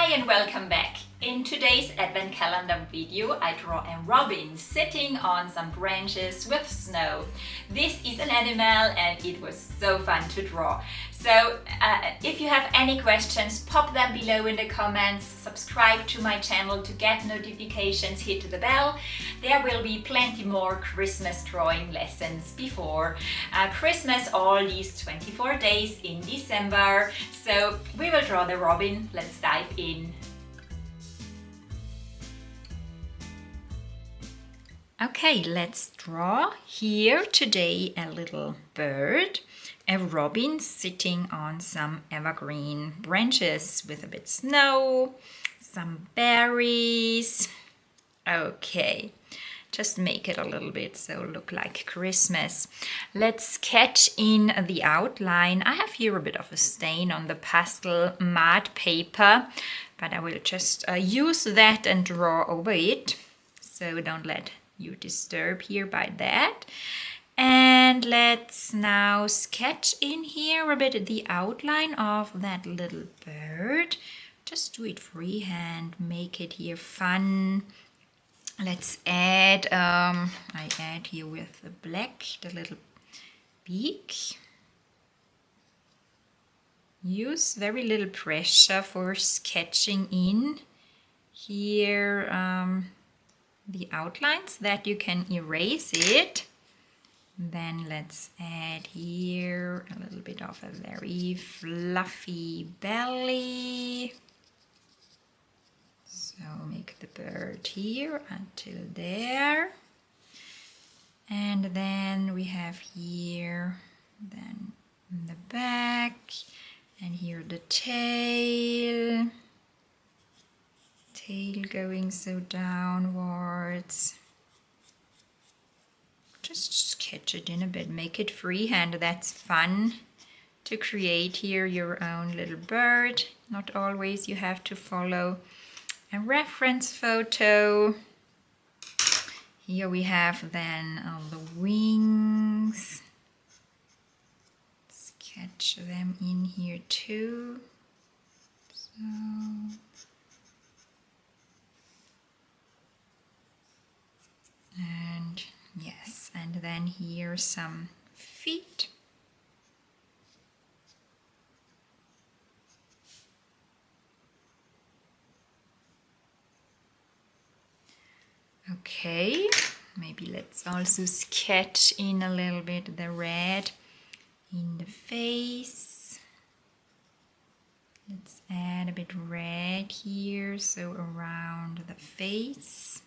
Hi and welcome back. In today's advent calendar video I draw a robin sitting on some branches with snow. This is an animal and it was so fun to draw. So if you have any questions, pop them below in the comments, subscribe to my channel to get notifications, hit the bell. There will be plenty more Christmas drawing lessons before Christmas, all these 24 days in December. So we will draw the robin. Let's dive in. Okay, let's draw here today a little bird, a robin sitting on some evergreen branches with a bit snow, some berries. Okay, just make it a little bit so look like Christmas. Let's sketch in the outline. I have here a bit of a stain on the pastel matte paper, but I will just use that and draw over it. So don't let you disturb here by that. And let's now sketch in here a bit the outline of that little bird. Just do it freehand, make it here fun. Let's add, I add here with the black, the little beak. Use very little pressure for sketching in here the outlines that you can erase it. Then let's add here a little bit of a very fluffy belly. So make the bird here until there. And then we have here then the back and here the tail. Tail going so downwards. Just sketch it in a bit, make it freehand. That's fun to create here your own little bird. Not always you have to follow a reference photo. Here we have then all the wings. Sketch them in here too. So. And yes, and then here some feet. Okay, maybe let's also sketch in a little bit the red in the face. Let's add a bit red here, so around the face.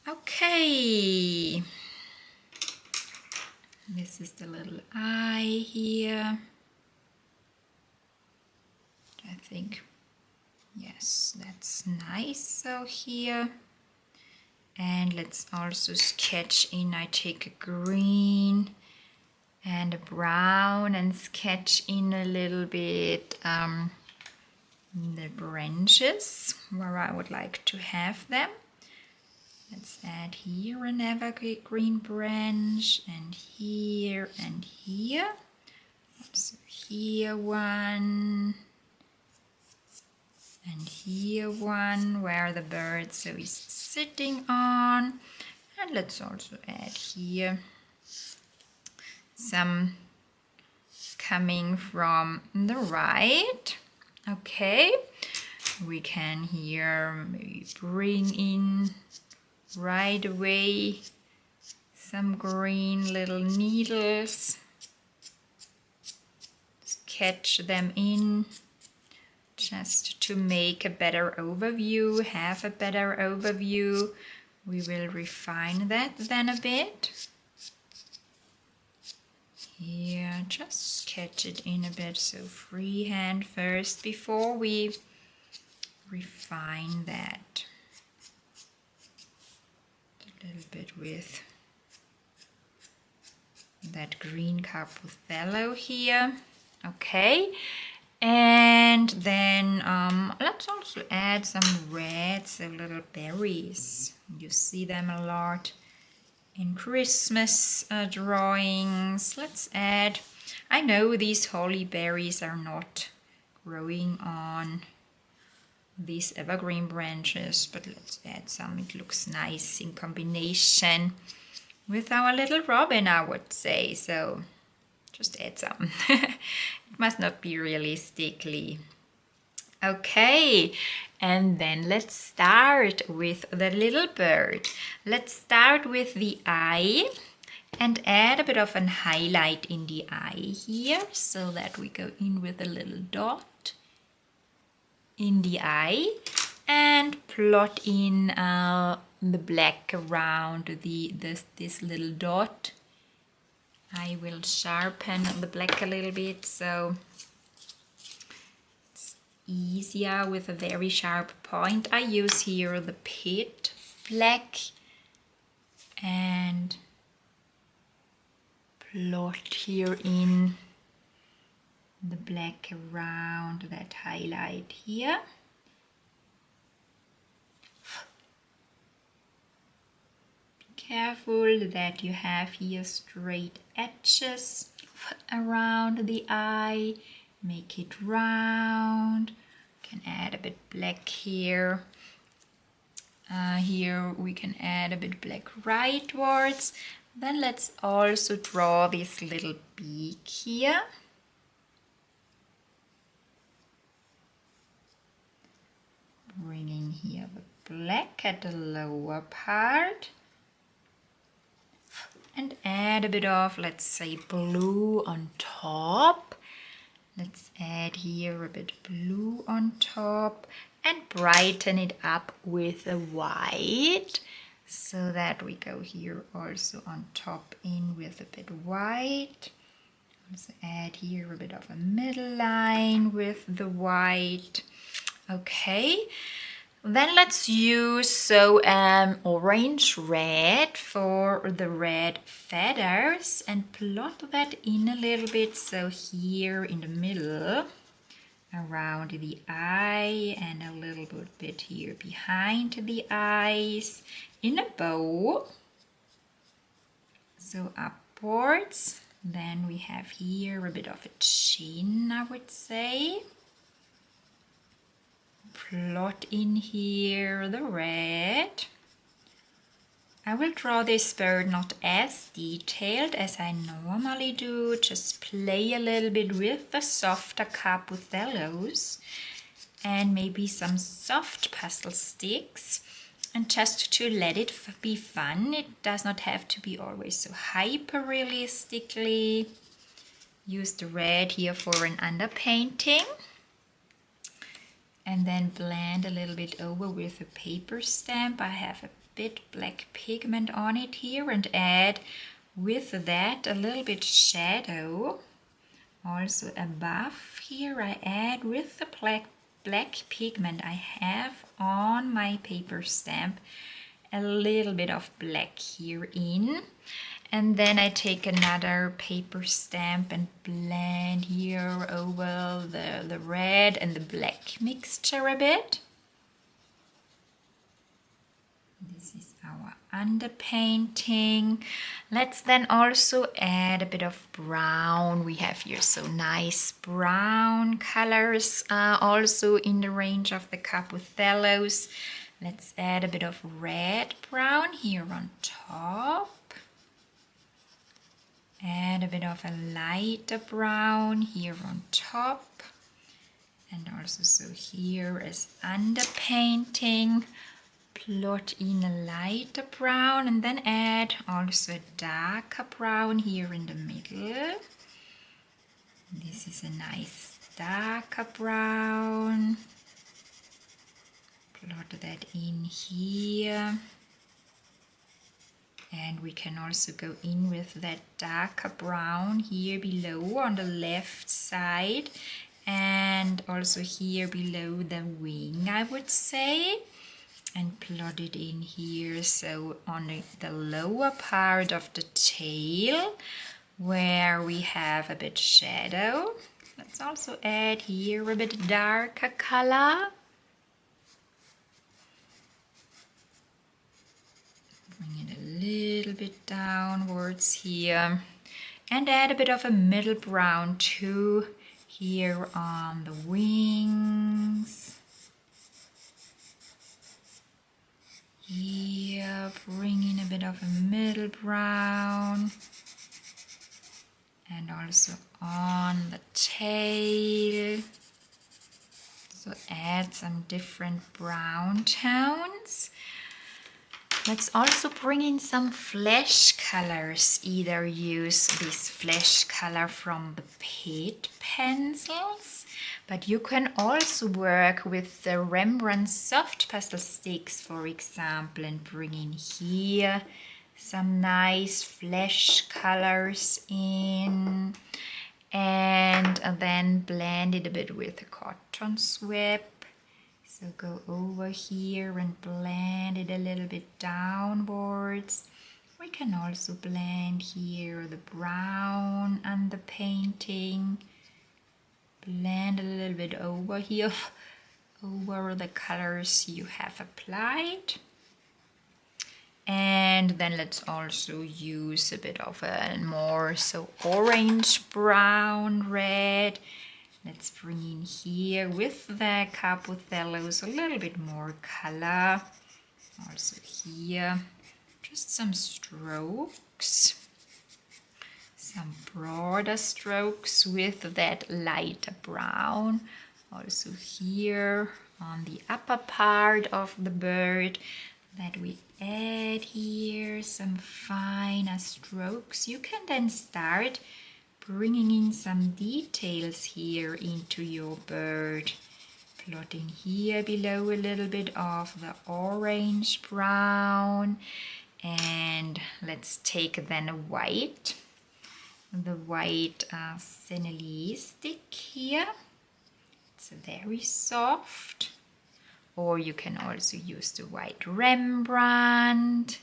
Okay, this is the little eye here. I think, yes, that's nice. So here, and let's also sketch in. I take a green and a brown and sketch in a little bit the branches where I would like to have them. Let's add here an evergreen branch, and here and here. So here one, and here one where the bird so is sitting on. And let's also add here some coming from the right. Okay, we can here maybe bring in right away some green little needles, sketch them in just to make a better overview, have a better overview. We will refine that then a bit. Here, just sketch it in a bit, so freehand first before we refine that. A little bit with that green Carpothello here. Okay, and then let's also add some red, so little berries. You see them a lot in Christmas drawings. Let's add, I know these holly berries are not growing on these evergreen branches, but let's add some. It looks nice in combination with our little robin, I would say. So just add some. It must not be realistically. Okay, and then let's start with the little bird. Let's start with the eye and add a bit of an highlight in the eye here so that we go in with a little dot in the eye and plot in the black around this little dot. I will sharpen the black a little bit so it's easier with a very sharp point. I use here the pit black and plot here in the black around that highlight here. Be careful that you have here straight edges around the eye. Make it round. You can add a bit black here. Here we can add a bit black rightwards. Then let's also draw this little beak here. Bringing here the black at the lower part. And add a bit of, let's say, blue on top. Let's add here a bit blue on top and brighten it up with a white. So that we go here also on top in with a bit white. Also add here a bit of a middle line with the white. Okay, then let's use orange red for the red feathers and plot that in a little bit. So here in the middle around the eye and a little bit here behind the eyes in a bow, so upwards. Then we have here a bit of a chin, I would say. Plot in here the red. I will draw this bird not as detailed as I normally do, just play a little bit with the softer Caputellos and maybe some soft pastel sticks, and just to let it be fun. It does not have to be always so hyper realistically. Use the red here for an underpainting. And then blend a little bit over with a paper stamp. I have a bit black pigment on it here and add with that a little bit shadow. Also above here I add with the black pigment I have on my paper stamp a little bit of black here in. And then I take another paper stamp and blend here over the red and the black mixture a bit. This is our underpainting. Let's then also add a bit of brown. We have here so nice brown colors also in the range of the Caputellos. Let's add a bit of red brown here on top. Add a bit of a lighter brown here on top, and also so here as underpainting, plot in a lighter brown and then add also a darker brown here in the middle. This is a nice darker brown. Plot that in here. And we can also go in with that darker brown here below on the left side and also here below the wing, I would say, and plot it in here. So on the lower part of the tail where we have a bit shadow, let's also add here a bit darker color. Bring it a little bit downwards here And add a bit of a middle brown too here on the wings. Here, bring in a bit of a middle brown. And also on the tail. So add some different brown tones. Let's also bring in some flesh colors. Either use this flesh color from the Pet pencils, but you can also work with the Rembrandt soft pastel sticks, for example, and bring in here some nice flesh colors in. And then blend it a bit with a cotton swab. So go over here and blend it a little bit downwards. We can also blend here the brown and the painting. Blend a little bit over here, over the colors you have applied. And then let's also use a bit of a more orange, brown, red. Let's bring in here with the Capothellos a little bit more color. Also here, just some strokes. Some broader strokes with that lighter brown. Also here on the upper part of the bird that we add here some finer strokes. You can then start bringing in some details here into your bird. Plotting here below a little bit of the orange brown. And let's take then a white. The white Sennelier stick here. It's very soft. Or you can also use the white Rembrandt.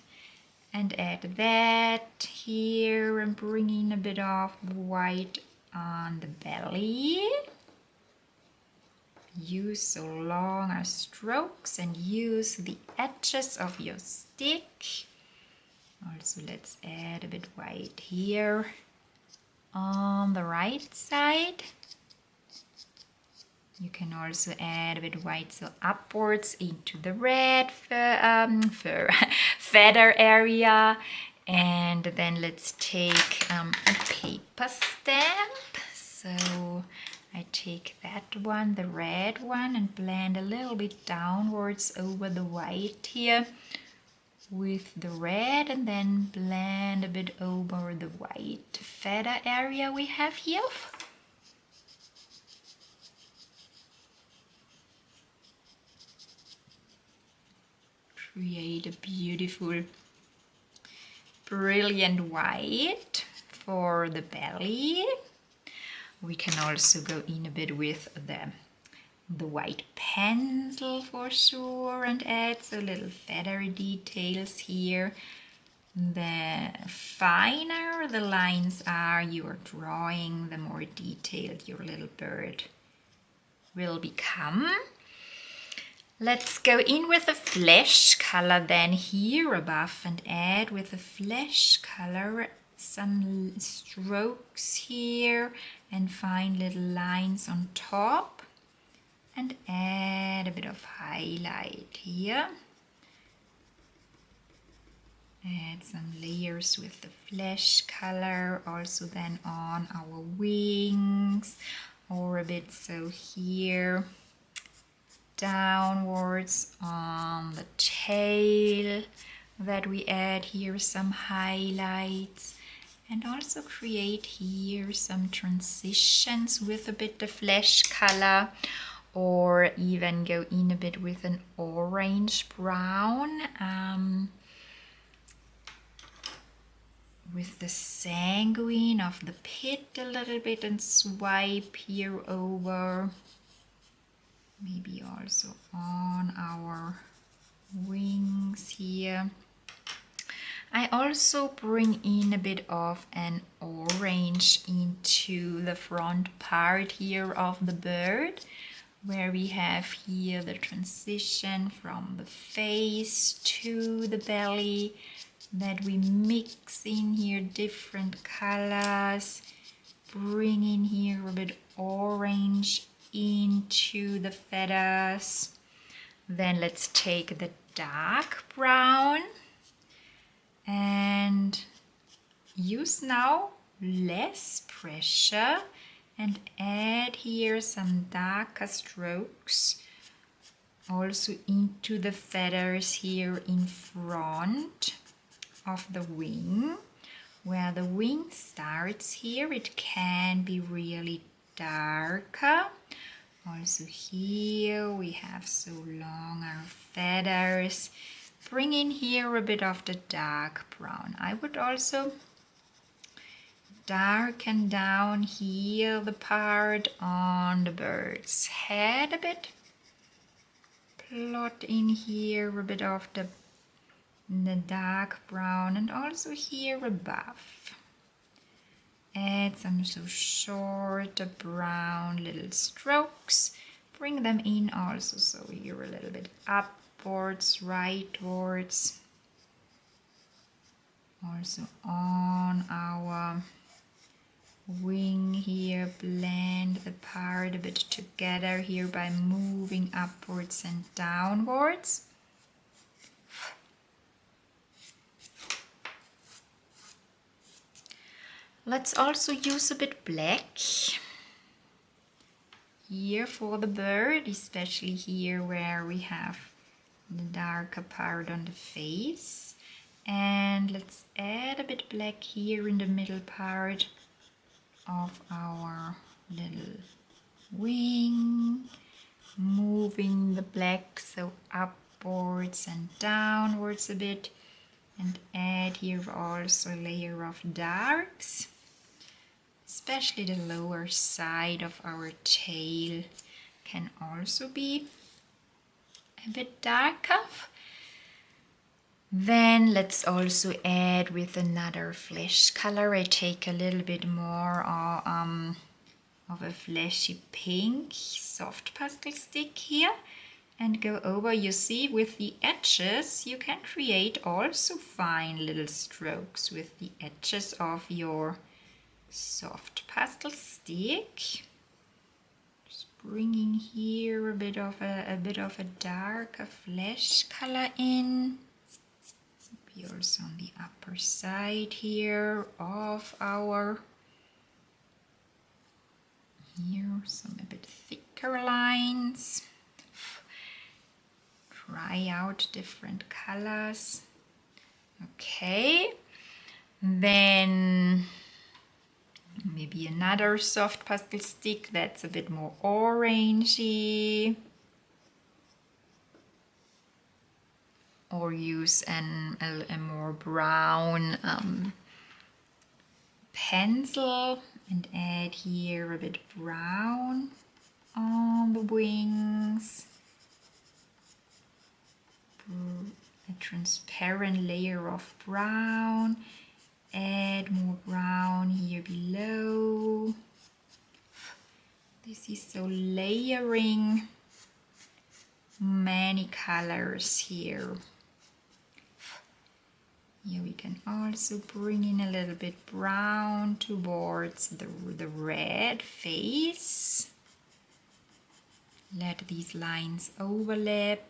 And add that here and bring in a bit of white on the belly. Use so longer strokes and use the edges of your stick. Also let's add a bit white here on the right side. You can also add a bit white so upwards into the red feather area. And then let's take a paper stamp. So I take that one, the red one, and blend a little bit downwards over the white here with the red, and then blend a bit over the white feather area we have here. Create a beautiful, brilliant white for the belly. We can also go in a bit with the white pencil for sure and add a little feathery details here. The finer the lines are you are drawing, the more detailed your little bird will become. Let's go in with a flesh color then here above and add with a flesh color some strokes here and fine little lines on top, and add a bit of highlight here. Add some layers with the flesh color also then on our wings, or a bit so here downwards on the tail, that we add here some highlights, and also create here some transitions with a bit of flesh color, or even go in a bit with an orange brown with the sanguine of the pit a little bit and swipe here over. Maybe also on our wings here. I also bring in a bit of an orange into the front part here of the bird, where we have here the transition from the face to the belly, that we mix in here different colors, bring in here a bit orange into the feathers. Then let's take the dark brown and use now less pressure and add here some darker strokes also into the feathers here in front of the wing. Where the wing starts here, it can be really darker. Also here we have so long our feathers. Bring in here a bit of the dark brown. I would also darken down here the part on the bird's head a bit. Plot in here a bit of the dark brown and also here above. Add some so short brown little strokes. Bring them in also, so here a little bit upwards, rightwards. Also on our wing here, blend the part a bit together here by moving upwards and downwards. Let's also use a bit black here for the bird, especially here where we have the darker part on the face. And let's add a bit black here in the middle part of our little wing, moving the black so upwards and downwards a bit, and add here also a layer of darks. Especially the lower side of our tail can also be a bit darker. Then let's also add with another flesh color. I take a little bit more of a fleshy pink soft pastel stick here and go over. You see, with the edges you can create also fine little strokes with the edges of your soft pastel stick. Just bringing here a bit of a darker flesh color in. Maybe also on the upper side here of our some a bit thicker lines. Try out different colors. Okay, then maybe another soft pastel stick that's a bit more orangey, or use a more brown pencil and add here a bit brown on the wings. A transparent layer of brown. Add more brown here below. This is so layering many colors here. Here we can also bring in a little bit brown towards the red face. Let these lines overlap.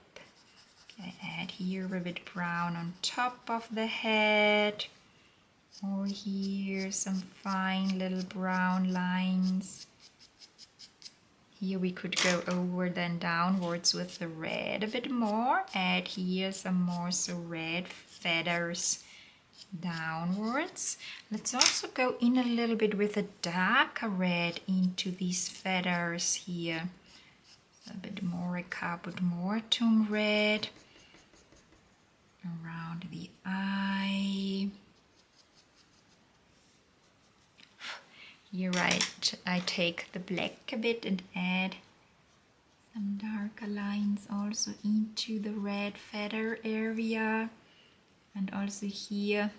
I add here a bit brown on top of the head. Or here some fine little brown lines. Here we could go over then downwards with the red a bit more. Add here some more so red feathers downwards. Let's also go in a little bit with a darker red into these feathers here. A bit more a carbon mortum red around the eye. Here I take the black a bit and add some darker lines also into the red feather area, and also here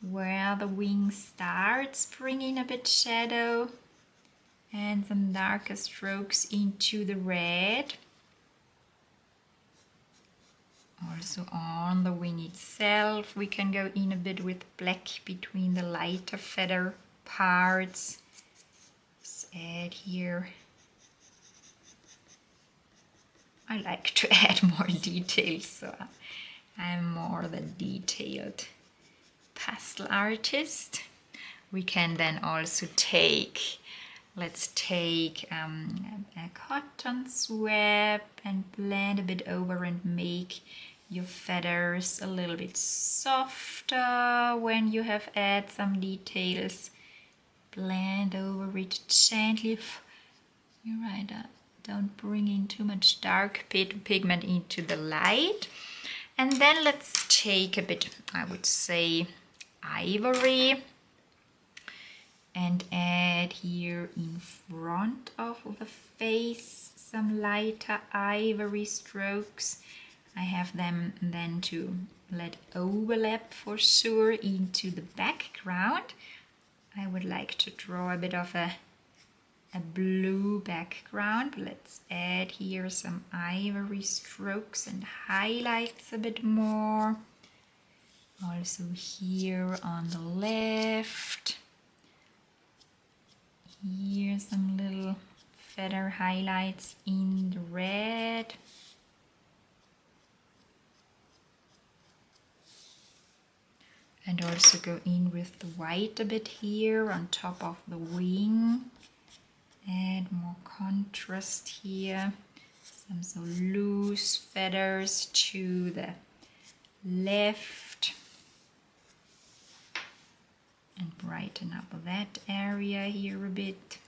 where the wing starts, bring in a bit shadow and some darker strokes into the red. Also on the wing itself, we can go in a bit with black between the lighter feather parts. Let's add here. I like to add more details, so I'm more the detailed pastel artist. We can then also take, let's take a cotton swab and blend a bit over and make your feathers a little bit softer when you have add some details. Blend over it gently. You're right, don't bring in too much dark pigment into the light. And then let's take a bit, I would say, ivory and add here in front of the face some lighter ivory strokes. I have them then to let overlap for sure into the background. I would like to draw a bit of a blue background. Let's add here some ivory strokes and highlights a bit more. Also here on the left. Here some little feather highlights in the red. And also go in with the white a bit here on top of the wing. Add more contrast here. Some so loose feathers to the left. And brighten up that area here a bit.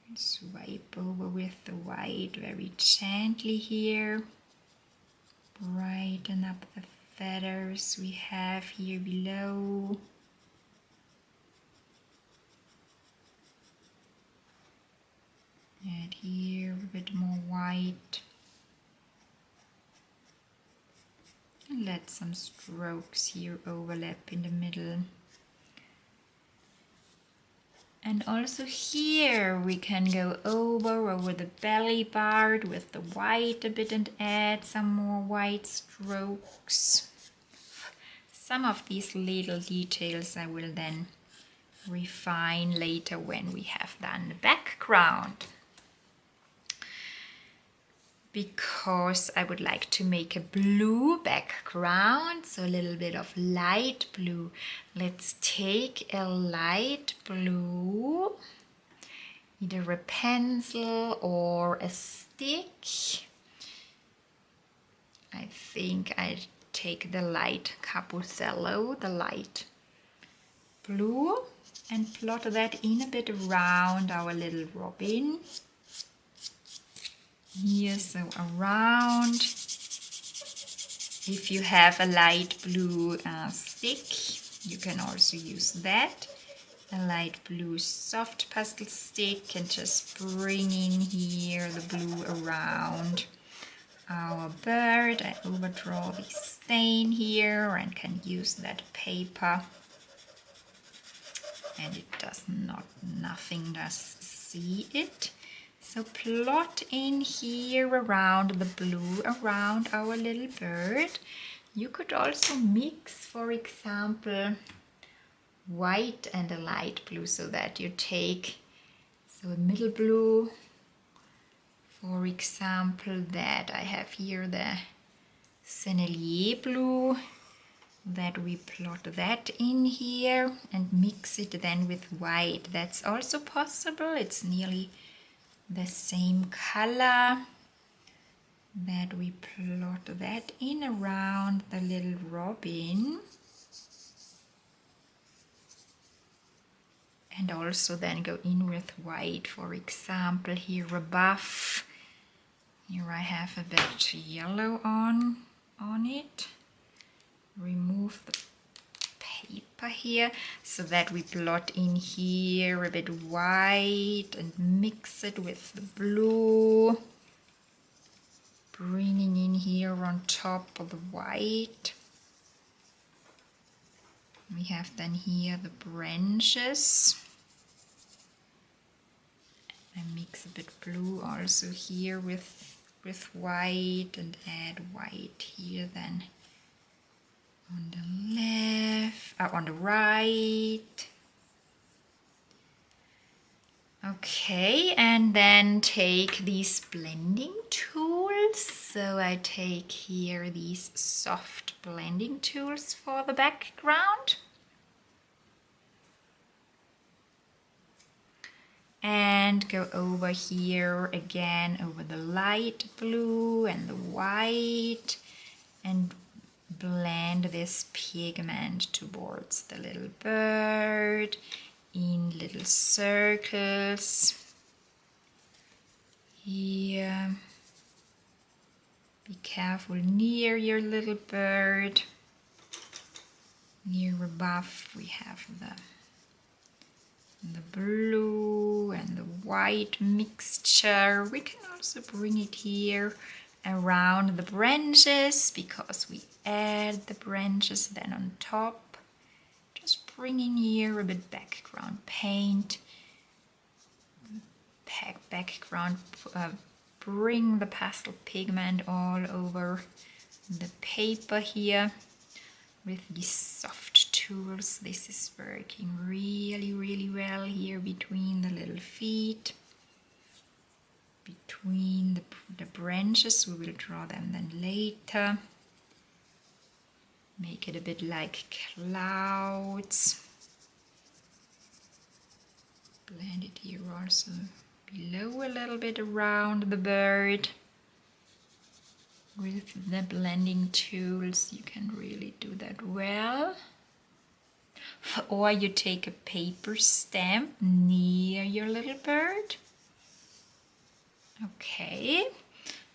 And swipe over with the white very gently here. Brighten up the feathers we have here below. Add here a bit more white. And let some strokes here overlap in the middle. And also here we can go over the belly part with the white a bit and add some more white strokes. Some of these little details I will then refine later when we have done the background. Because I would like to make a blue background, so a little bit of light blue. Let's take a light blue, either a pencil or a stick. I think I take the light Cappucello, the light blue, and plot that in a bit around our little robin. Here, so around. If you have a light blue stick, you can also use that. A light blue soft pastel stick, and just bring in here the blue around our bird. I overdraw the stain here and can use that paper. And it does not, nothing does see it. So plot in here around the blue, around our little bird. You could also mix, for example, white and a light blue, so that you take a middle blue. For example, that I have here the Sennelier blue, that we plot that in here and mix it then with white. That's also possible. It's nearly the same color, that we plot that in around the little robin. And also then go in with white, for example, here above. Here I have a bit yellow on it. Remove the paper here, so that we plot in here a bit white and mix it with the blue. Bringing in here on top of the white. We have then here the branches. I mix a bit blue also here with with white and add white here then on the left, on the right. Okay, and then take these blending tools. So I take here these soft blending tools for the background. And go over here again over the light blue and the white and blend this pigment towards the little bird in little circles here. Be careful near your little bird. Near above we have the blue and the white mixture. We can also bring it here around the branches because we add the branches then on top. Just bringing here a bit background paint. Background, bring the pastel pigment all over the paper here with these soft tools. This is working really well here between the little feet, between the branches. We will draw them then later. Make it a bit like clouds. Blend it here also below a little bit around the bird. With the blending tools you can really do that well. Or you take a paper stamp near your little bird. Okay,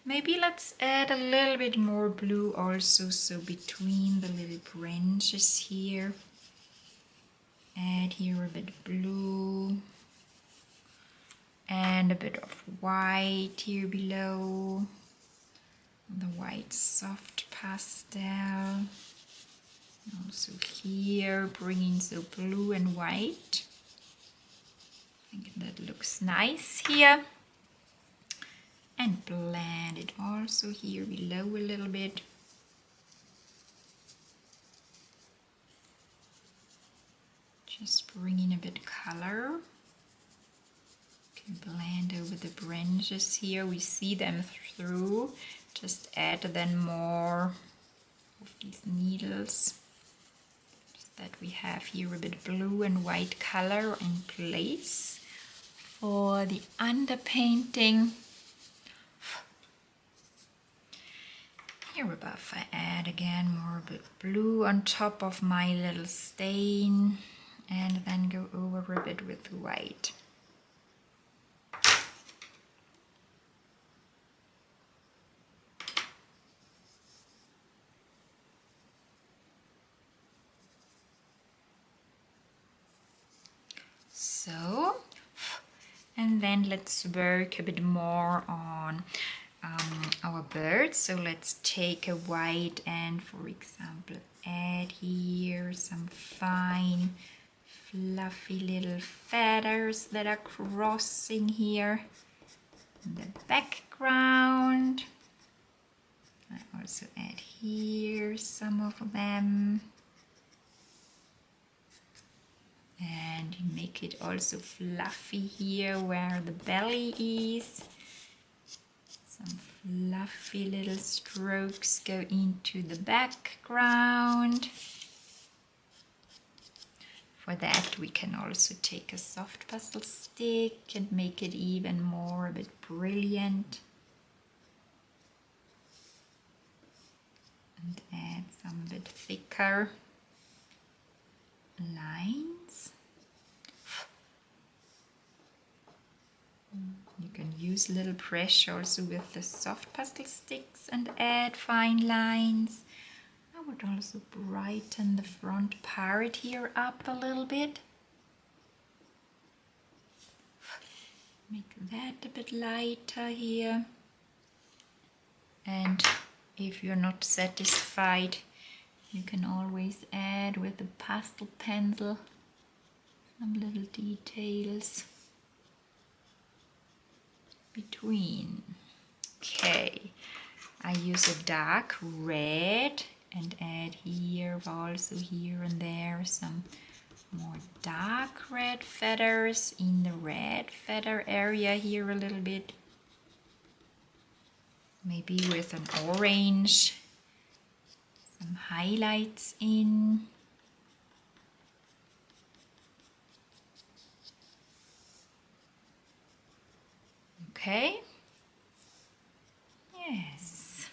maybe let's add a little bit more blue also, so between the little branches here. Add here a bit of blue and a bit of white here below. The white soft pastel. Also here bringing so blue and white. I think that looks nice here. And blend it also here below a little bit. Just bringing a bit color. Blend over the branches here. We see them through. Just add then more of these needles. Just that we have here a bit blue and white color in place for the underpainting. Here above I add again more a bit blue on top of my little stain and then go over a bit with white. So, and then let's work a bit more on our bird. So let's take a white and, for example, add here some fine fluffy little feathers that are crossing here in the background. I also add here some of them. And make it also fluffy here where the belly is. Some fluffy little strokes go into the background. For that we can also take a soft pastel stick and make it even more a bit brilliant. And add some bit thicker lines. You can use a little brush also with the soft pastel sticks and add fine lines. I would also brighten the front part here up a little bit. Make that a bit lighter here. And if you're not satisfied, you can always add with a pastel pencil some little details between. Okay, I use a dark red and add here, also here and there, some more dark red feathers in the red feather area here a little bit. Maybe with an orange, some highlights in. Okay. Yes.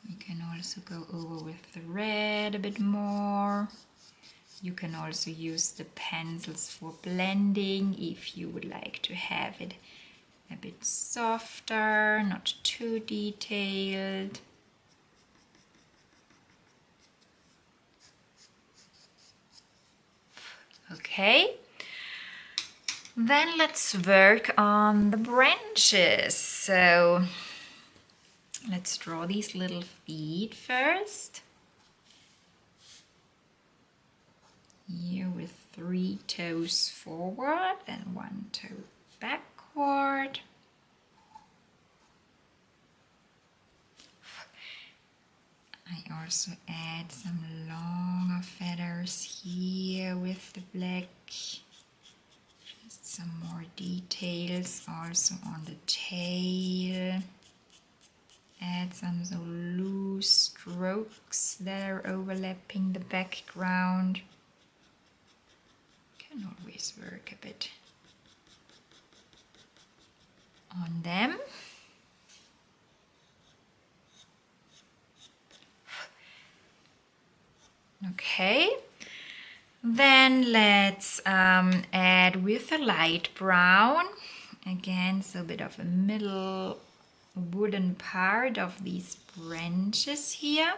We can also go over with the red a bit more. You can also use the pencils for blending if you would like to have it a bit softer, not too detailed. Okay. Then let's work on the branches. So let's draw these little feet first. Here with 3 toes forward and 1 toe backward. I also add some longer feathers here with the black. Just some more details also on the tail. Add some so loose strokes that are overlapping the background. Can always work a bit on them. Okay, then let's add with a light brown, again, so a bit of a middle wooden part of these branches here.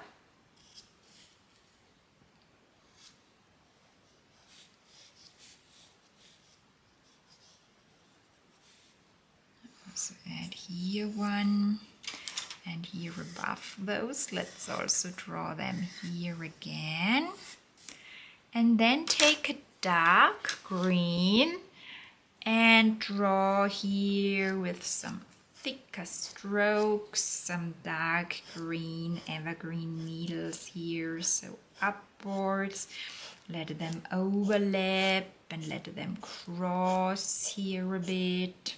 Also add here one. And here above those, let's also draw them here again. And then take a dark green and draw here with some thicker strokes, some dark green evergreen needles here, so upwards. Let them overlap and let them cross here a bit.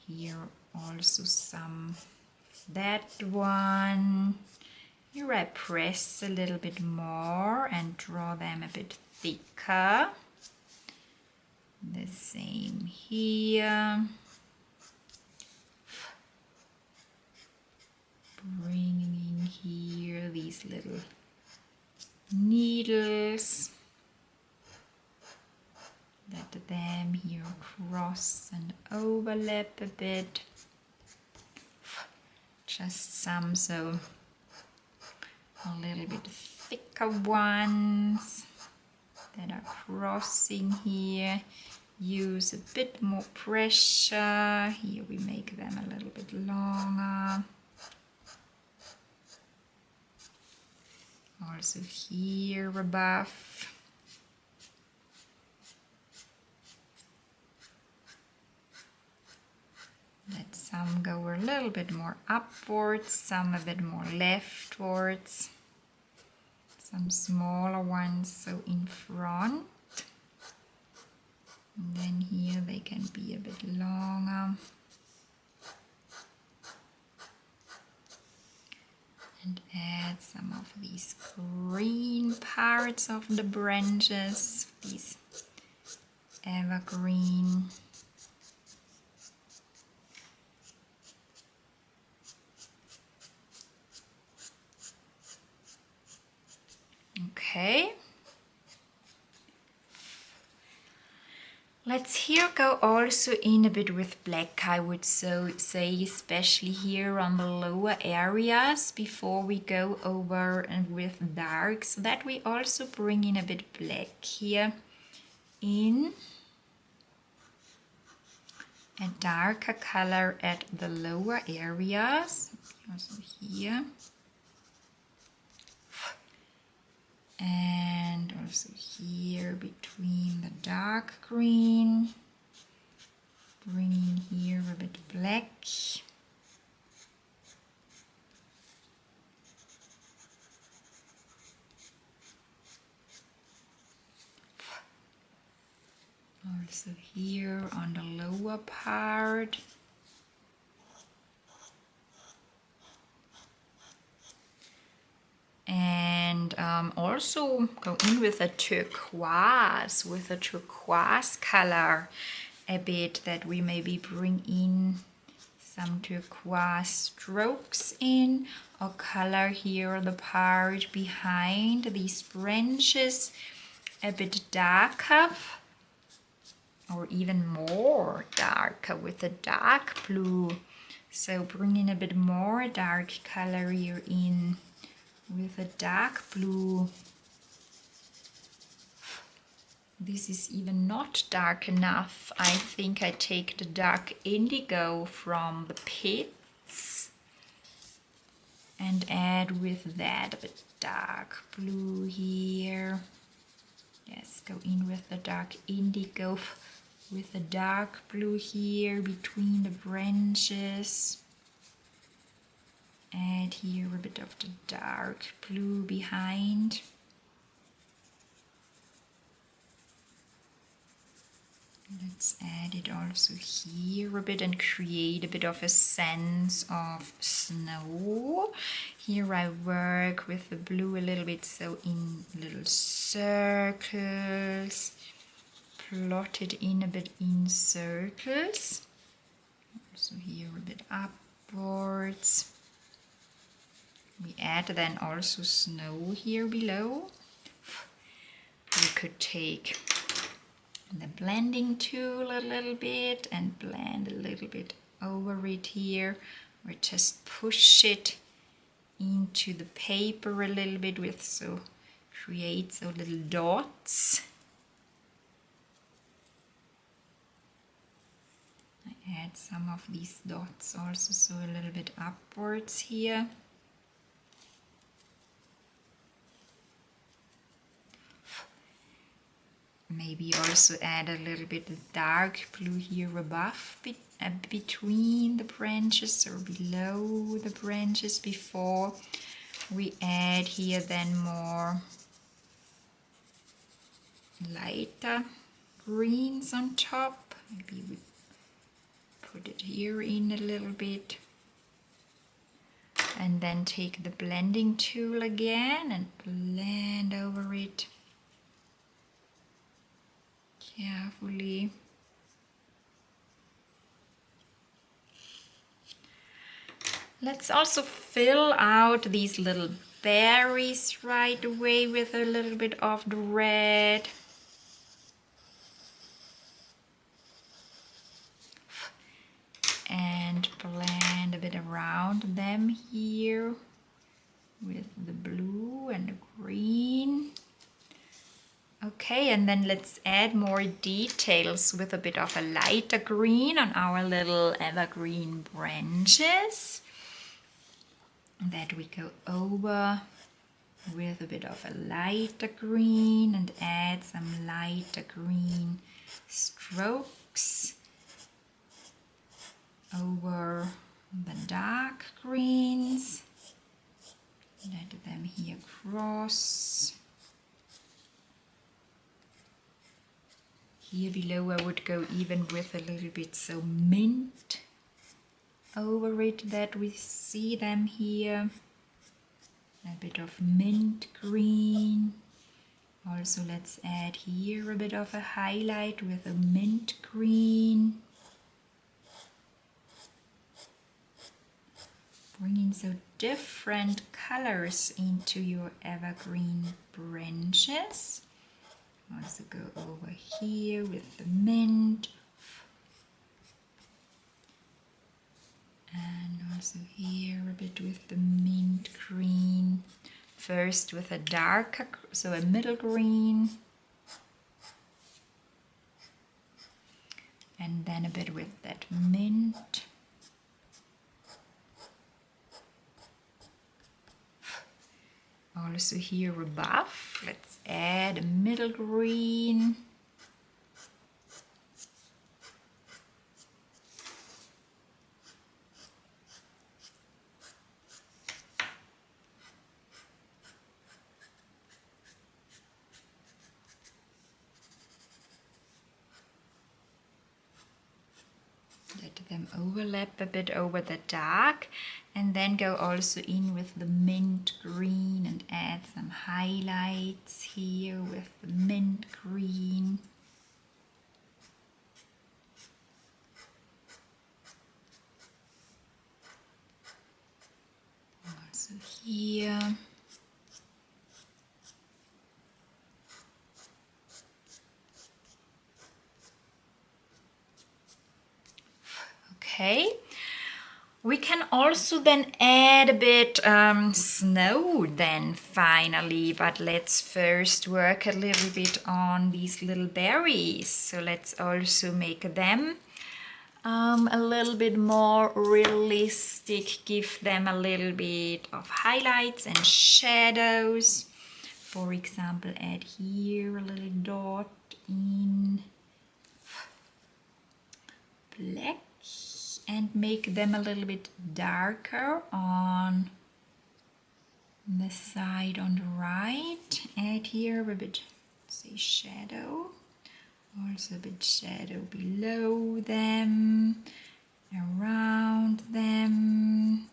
Here also some that one. Here I press a little bit more and draw them a bit thicker. The same here. Bringing in here these little needles. Let them here cross and overlap a bit. Just some, so a little bit thicker ones that are crossing here. Use a bit more pressure. Here we make them a little bit longer. Also here above. Let some go a little bit more upwards, some a bit more leftwards. Some smaller ones so in front. And then here they can be a bit longer. And add some of these green parts of the branches, these evergreen. Okay. Let's here go also in a bit with black, I would so say, especially here on the lower areas before we go over and with dark, so that we also bring in a bit black here in a darker color at the lower areas, also here. And also here between the dark green, bringing here a bit black. Also here on the lower part. And also go in with a turquoise, color a bit, that we maybe bring in some turquoise strokes in, or color here the part behind these branches a bit darker, or even more darker with a dark blue. So bring in a bit more dark color here in with a dark blue. This is even not dark enough. I think I take the dark indigo from the pits and add with that a bit dark blue here. Yes, go in with the dark indigo with the dark blue here between the branches. Add here a bit of the dark blue behind. Let's add it also here a bit and create a bit of a sense of snow. Here I work with the blue a little bit, so in little circles. Plot it in a bit in circles. Also here a bit upwards. We add then also snow here below. We could take the blending tool a little bit and blend a little bit over it here, or just push it into the paper a little bit with, so create so little dots. I add some of these dots also, so a little bit upwards here. Maybe also add a little bit of dark blue here above, between the branches or below the branches before we add here then more lighter greens on top. Maybe we put it here in a little bit. And then take the blending tool again and blend over it carefully. Let's also fill out these little berries right away with a little bit of the red. And blend a bit around them here with the blue and the green. Okay, and then let's add more details with a bit of a lighter green on our little evergreen branches. That we go over with a bit of a lighter green and add some lighter green strokes over the dark greens. Let them here cross. Here below I would go even with a little bit so mint over it, that we see them here. A bit of mint green. Also let's add here a bit of a highlight with a mint green. Bringing so different colors into your evergreen branches. Also go over here with the mint. And also here a bit with the mint green. First with a darker, so a middle green. And then a bit with that mint. Also here above, let's add a middle green. Let them overlap a bit over the dark, and then go also in with the mint green and add some highlights here with the mint green. Also here. Okay. We can also then add a bit snow then finally, but let's first work a little bit on these little berries. So let's also make them a little bit more realistic, give them a little bit of highlights and shadows. For example, add here a little dot in black and make them a little bit darker on the side on the right. Add here a bit, say, shadow. Also a bit shadow below them, around them.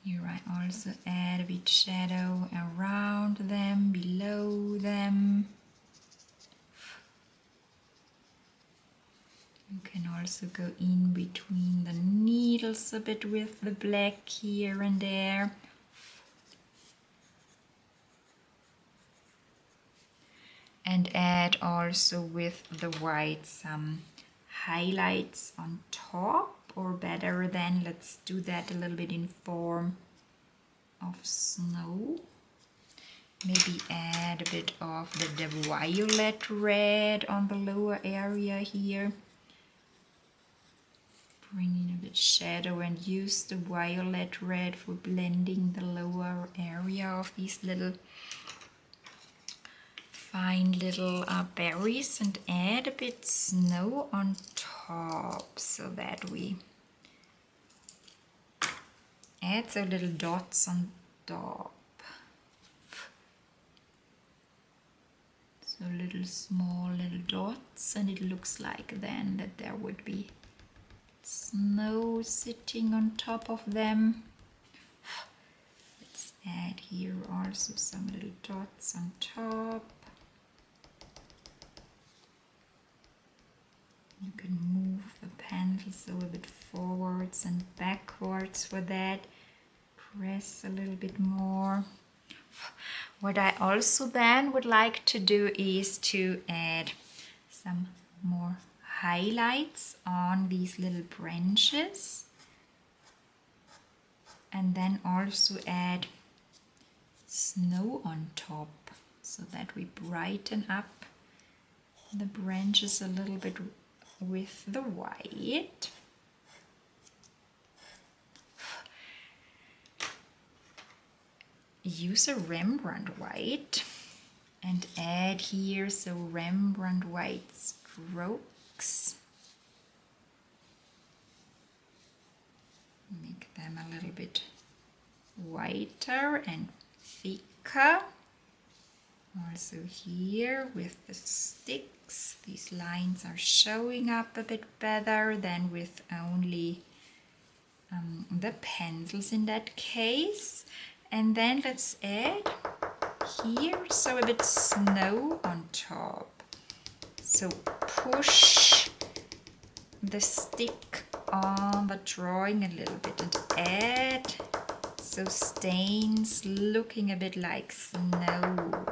Here I also add a bit shadow around them, below them. You can also go in between the needles a bit with the black here and there. And add also with the white some highlights on top, or better then let's do that a little bit in form of snow. Maybe add a bit of the violet red on the lower area here. Bring in a bit shadow and use the violet red for blending the lower area of these little fine little berries, and add a bit snow on top so that we add some little dots on top. So little small little dots, and it looks like then that there would be snow sitting on top of them. Let's add here also some little dots on top. You can move the pencil a bit forwards and backwards for that. Press a little bit more. What I also then would like to do is to add some more highlights on these little branches, and then also add snow on top so that we brighten up the branches a little bit with the white. Use a Rembrandt white and add here some Rembrandt white strokes. Make them a little bit whiter and thicker. Also here with the sticks, these lines are showing up a bit better than with only the pencils in that case. And then let's add here so a bit snow on top. So push the stick on the drawing a little bit and add so stains looking a bit like snow.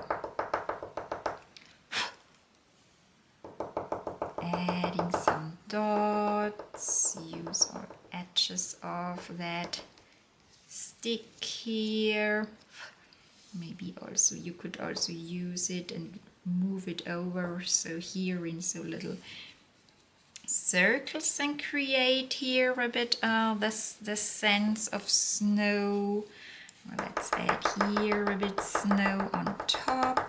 Adding some dots, use our edges of that stick here. Maybe also you could also use it and move it over, so here in so little circles and create here a bit of the sense of snow. Well, let's add here a bit snow on top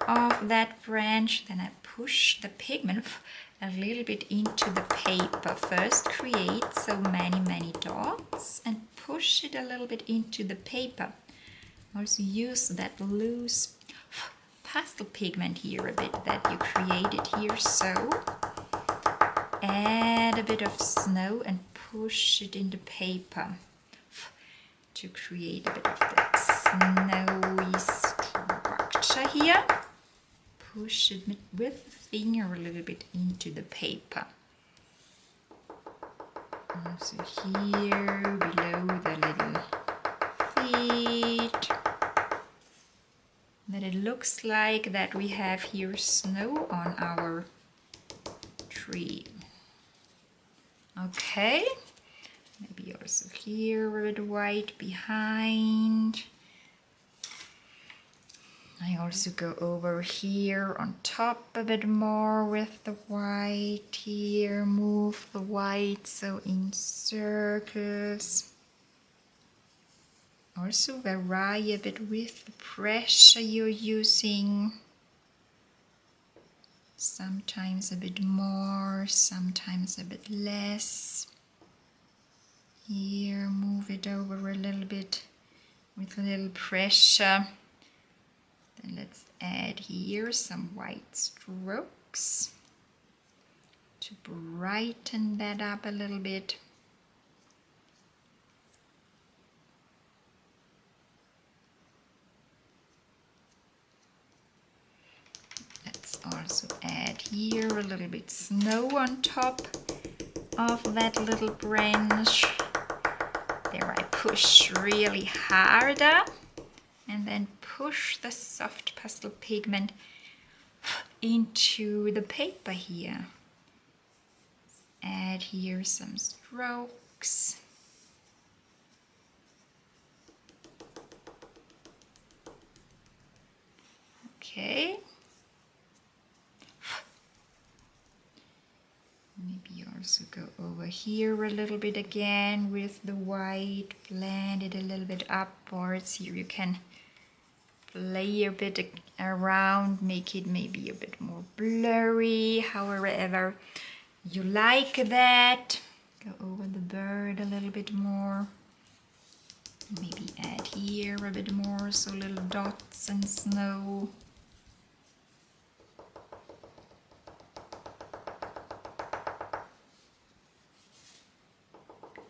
of that branch. Then I push the pigment a little bit into the paper. First create so many dots and push it a little bit into the paper. Also use that loose pastel pigment here a bit that you created here. So add a bit of snow and push it in the paper to create a bit of that snowy structure here. Push it with the finger a little bit into the paper. Also here below the little feet, that it looks like that we have here snow on our tree. Okay, maybe also here with white behind. I also go over here on top a bit more with the white here, move the white so in circles. Also vary a bit with the pressure you're using. Sometimes a bit more, sometimes a bit less. Here, move it over a little bit with a little pressure. Then let's add here some white strokes to brighten that up a little bit. Let's also add here a little bit snow on top of that little branch. There I push really harder and then push the soft pastel pigment into the paper here. Add here some strokes. Okay. Maybe also go over here a little bit again with the white, blend it a little bit upwards. Here you can play a bit around, make it maybe a bit more blurry, however you like that. Go over the bird a little bit more. Maybe add here a bit more, so little dots and snow.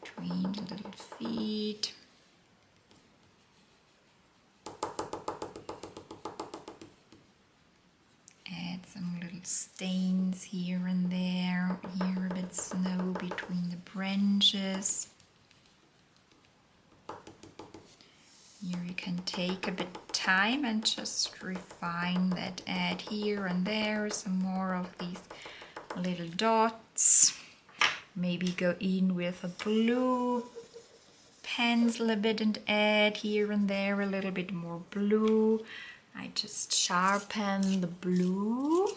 Between the little feet. Add some little stains here and there. Here a bit snow between the branches. Here you can take a bit of time and just refine that. Add here and there some more of these little dots. Maybe go in with a blue pencil a bit and add here and there a little bit more blue. I just sharpen the blue.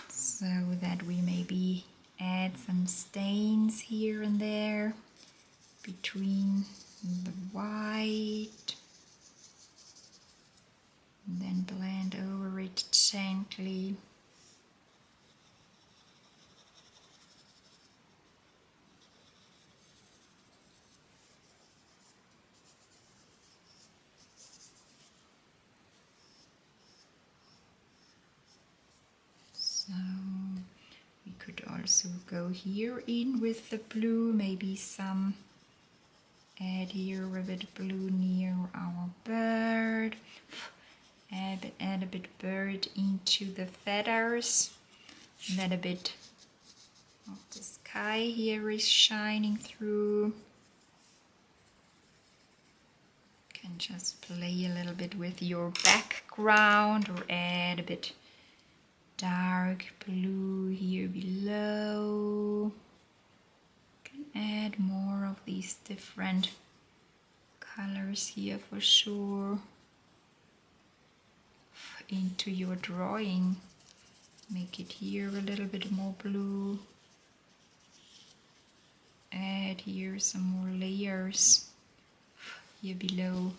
So that we maybe add some stains here and there between the white. And then blend over it gently. So we could also go here in with the blue, maybe some add here a bit of blue near our bird. Add a bit bird into the feathers. And then a bit of the sky here is shining through. You can just play a little bit with your background or add a bit dark blue here below. You can add more of these different colors here for sure. into your drawing. Make it here a little bit more blue. Add here some more layers here below.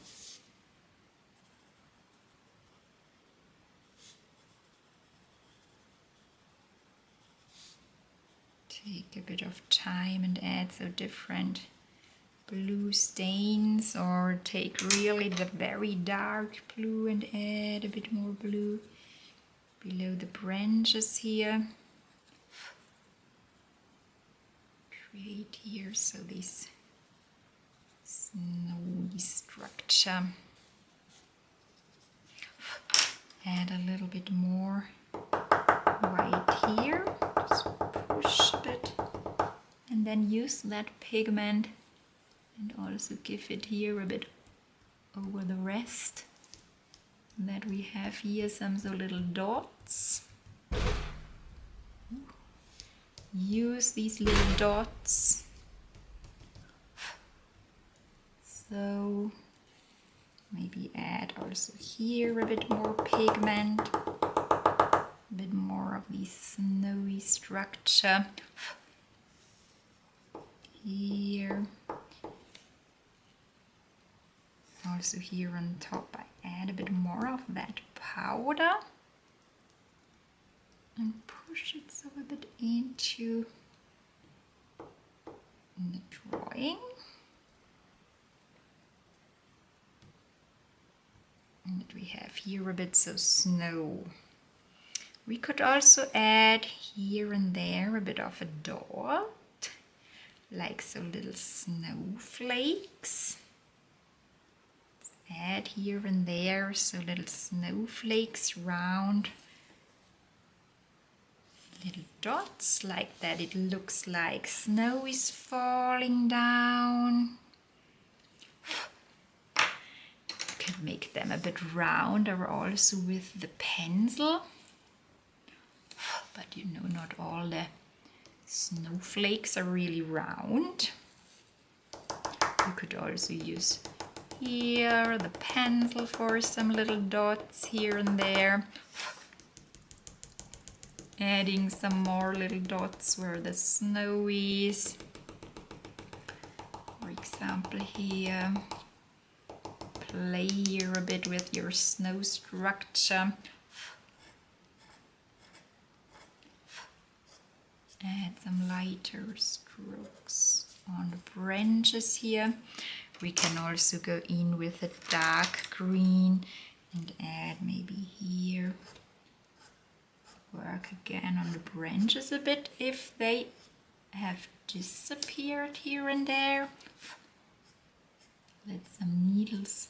Take a bit of time and add so different blue stains, or take really the very dark blue and add a bit more blue below the branches here. Create here so this snowy structure. Add a little bit more white here, just push a bit, and then use that pigment and also give it here a bit over the rest. That we have here some little dots. Use these little dots. So maybe add also here a bit more pigment, a bit more of the snowy structure. Here. Also here on top I add a bit more of that powder and push it so a bit into the drawing. And we have here a bit so snow. We could also add here and there a bit of a dot, like so little snowflakes. Add here and there so little snowflakes, round little dots, like that. It looks like snow is falling down. You can make them a bit rounder also with the pencil, but you know, not all the snowflakes are really round. You could also use here the pencil for some little dots here and there. Adding some more little dots where the snow is. For example here. Play here a bit with your snow structure. Add some lighter strokes on the branches here. We can also go in with a dark green and add maybe here. Work again on the branches a bit if they have disappeared here and there. Let some needles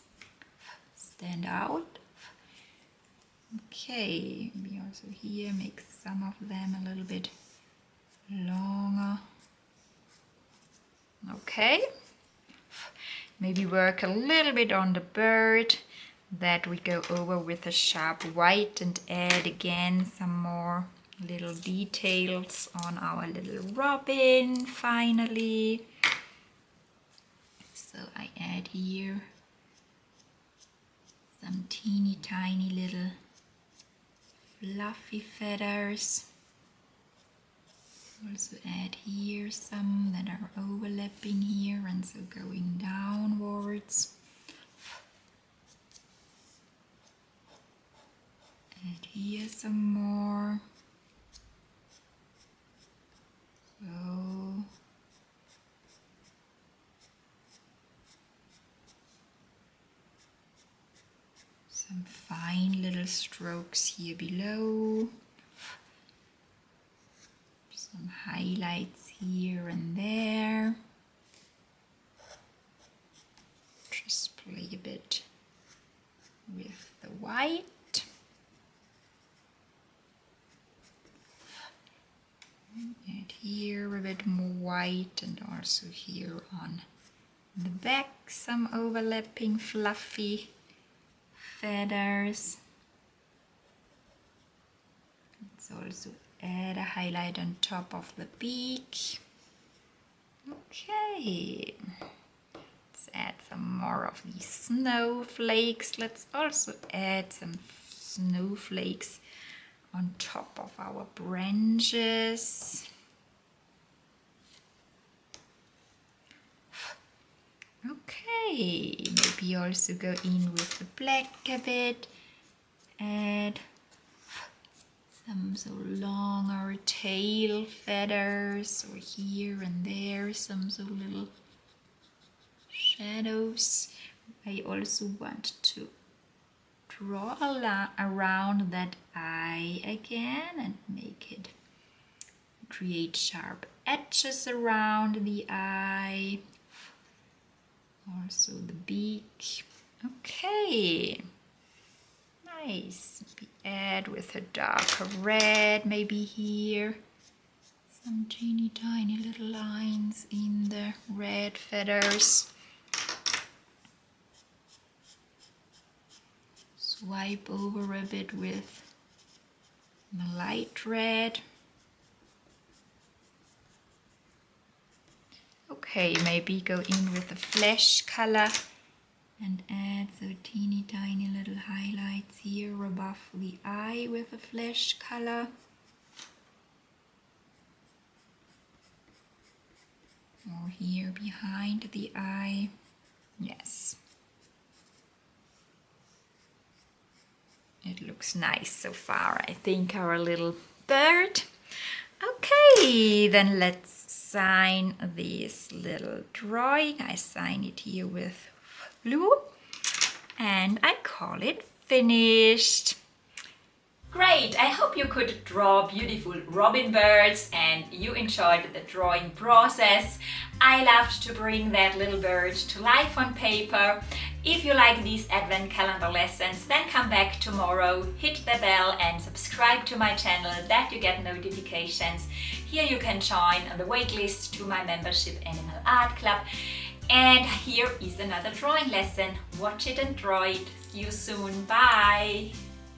stand out. Okay, we also here make some of them a little bit longer. Okay. Maybe work a little bit on the bird, that we go over with a sharp white and add again some more little details on our little robin finally. So I add here some teeny tiny little fluffy feathers. Also add here some that are overlapping here and so going downwards. Add here some more. So some fine little strokes here below. Some highlights here and there. Just play a bit with the white. Add here a bit more white, and also here on the back some overlapping fluffy feathers. Let's also add a highlight on top of the beak. Okay, let's add some more of these snowflakes. Let's also add some snowflakes on top of our branches. Okay, maybe also go in with the black a bit. Add some so longer tail feathers, or here and there some so little shadows. I also want to draw around that eye again and make it create sharp edges around the eye. Also the beak. Okay. Nice. Maybe add with a darker red, maybe here. Some teeny tiny little lines in the red feathers. Swipe over a bit with the light red. Okay, maybe go in with the flesh color and add the teeny tiny little highlights here above the eye with the flesh color. Or here behind the eye. Yes. It looks nice so far, I think, our little bird. Okay, then let's sign this little drawing. I sign it here with blue and I call it finished. Great! I hope you could draw beautiful robin birds and you enjoyed the drawing process. I loved to bring that little bird to life on paper. If you like these advent calendar lessons, then come back tomorrow, hit the bell and subscribe to my channel that you get notifications. Here you can join the waitlist to my membership Animal Art Club. And here is another drawing lesson. Watch it and draw it. See you soon. Bye!